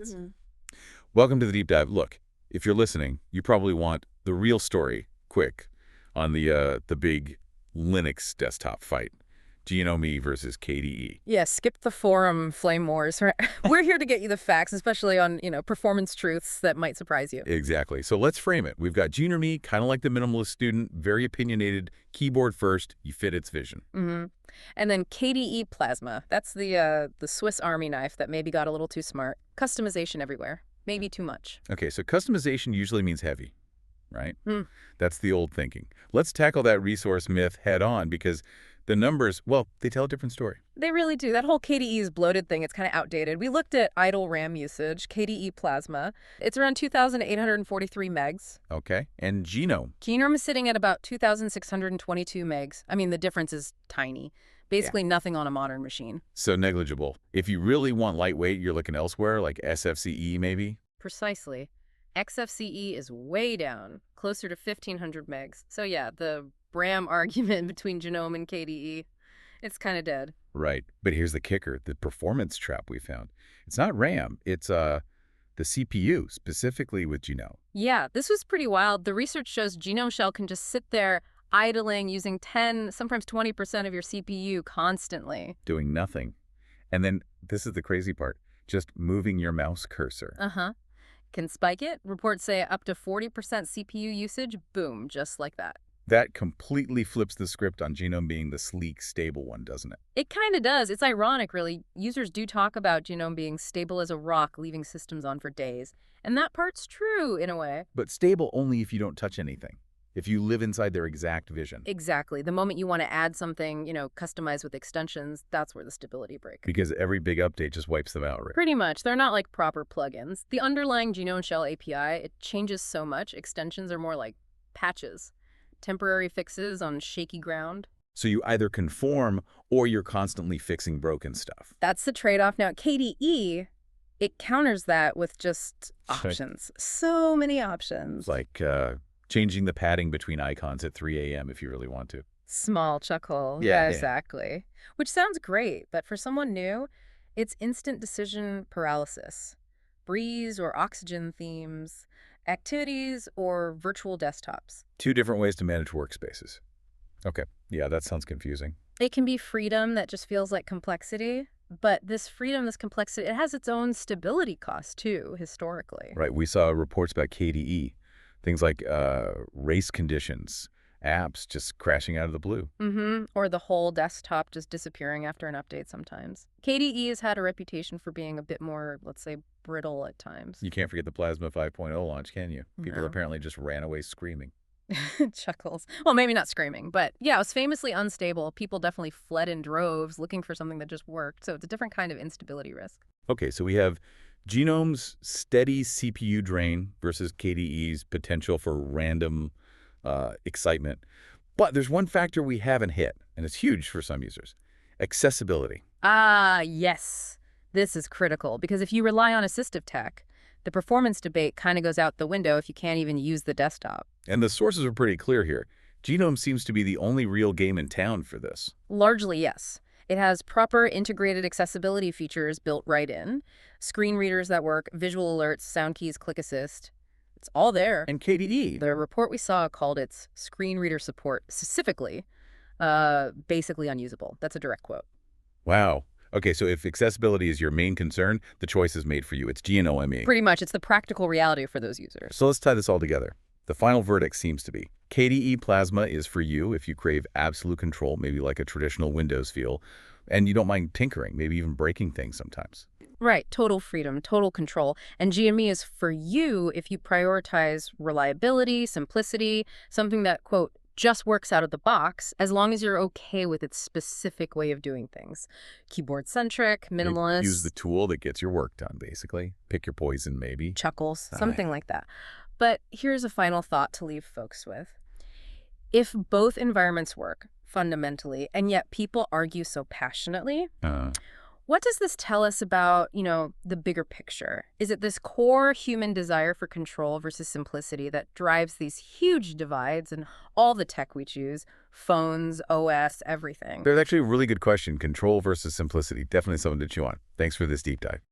updates. Welcome to the deep dive. Look, if you're listening, you probably want the real story, quick, on the big Linux desktop fight. GNOME versus KDE. Yeah, skip the forum flame wars. We're here to get you the facts, especially on, performance truths that might surprise you. Exactly. So let's frame it. We've got GNOME, kind of like the minimalist student, very opinionated, keyboard first, you fit its vision. And then KDE Plasma. That's the Swiss Army knife that maybe got a little too smart. Customization everywhere. Maybe too much. Okay, so customization usually means heavy, right? That's the old thinking. Let's tackle that resource myth head on because the numbers, well, they tell a different story. They really do. That whole KDE's bloated thing, it's kind of outdated. We looked at idle RAM usage, KDE Plasma. It's around 2,843 megs. Okay, and GNOME. GNOME is sitting at about 2,622 megs. I mean, the difference is tiny. Basically nothing on a modern machine. So negligible. If you really want lightweight, you're looking elsewhere, like SFCE maybe? Precisely. XFCE is way down, closer to 1,500 megs. So yeah, the RAM argument between GNOME and KDE, it's kind of dead. Right. But here's the kicker, the performance trap we found. It's not RAM, it's the CPU, specifically with GNOME. Yeah, this was pretty wild. The research shows GNOME Shell can just sit there idling, using 10, sometimes 20% of your CPU constantly. Doing nothing. And then, this is the crazy part, just moving your mouse cursor. Can spike it. Reports say up to 40% CPU usage. Boom, just like that. That completely flips the script on GNOME being the sleek, stable one, doesn't it? It kind of does. It's ironic, really. Users do talk about GNOME being stable as a rock, leaving systems on for days. And that part's true, in a way. But stable only if you don't touch anything. If you live inside their exact vision. Exactly. The moment you want to add something, customized with extensions, that's where the stability breaks. Because every big update just wipes them out, right? Pretty much. They're not like proper plugins. The underlying GNOME Shell API, it changes so much. Extensions are more like patches. Temporary fixes on shaky ground. So you either conform or you're constantly fixing broken stuff. That's the trade-off. Now, KDE, it counters that with just options. So many options. Like changing the padding between icons at 3 a.m. if you really want to. Small chuckle. Yeah, exactly. Which sounds great, but for someone new, it's instant decision paralysis. Breeze or Oxygen themes, activities or virtual desktops. Two different ways to manage workspaces. Okay, yeah, that sounds confusing. It can be freedom that just feels like complexity, but this freedom, this complexity, it has its own stability cost too, historically. Right, we saw reports about KDE. Things like race conditions, apps just crashing out of the blue. Or the whole desktop just disappearing after an update sometimes. KDE has had a reputation for being a bit more, let's say, brittle at times. You can't forget the Plasma 5.0 launch, can you? People No. apparently just ran away screaming. Chuckles. Well, maybe not screaming, but yeah, it was famously unstable. People definitely fled in droves looking for something that just worked. So it's a different kind of instability risk. Okay, so we have GNOME's steady CPU drain versus KDE's potential for random excitement. But there's one factor we haven't hit, and it's huge for some users. Accessibility. Ah, yes. This is critical because if you rely on assistive tech, the performance debate kind of goes out the window if you can't even use the desktop. And the sources are pretty clear here. GNOME seems to be the only real game in town for this. Largely, yes. It has proper integrated accessibility features built right in, screen readers that work, visual alerts, sound keys, click assist. It's all there. And KDE. The report we saw called its screen reader support specifically basically unusable. That's a direct quote. Wow. Okay, so if accessibility is your main concern, the choice is made for you. It's GNOME. Pretty much. It's the practical reality for those users. So let's tie this all together. The final verdict seems to be KDE Plasma is for you if you crave absolute control, maybe like a traditional Windows feel, and you don't mind tinkering, maybe even breaking things sometimes. Right. Total freedom, total control. And GME is for you if you prioritize reliability, simplicity, something that, quote, just works out of the box as long as you're okay with its specific way of doing things. Keyboard-centric, minimalist. Use the tool that gets your work done, basically. Pick your poison, maybe. Chuckles, something like that. But here's a final thought to leave folks with. If both environments work, fundamentally, and yet people argue so passionately, what does this tell us about, the bigger picture? Is it this core human desire for control versus simplicity that drives these huge divides in all the tech we choose, phones, OS, everything? There's actually a really good question, control versus simplicity. Definitely something to chew on. Thanks for this deep dive.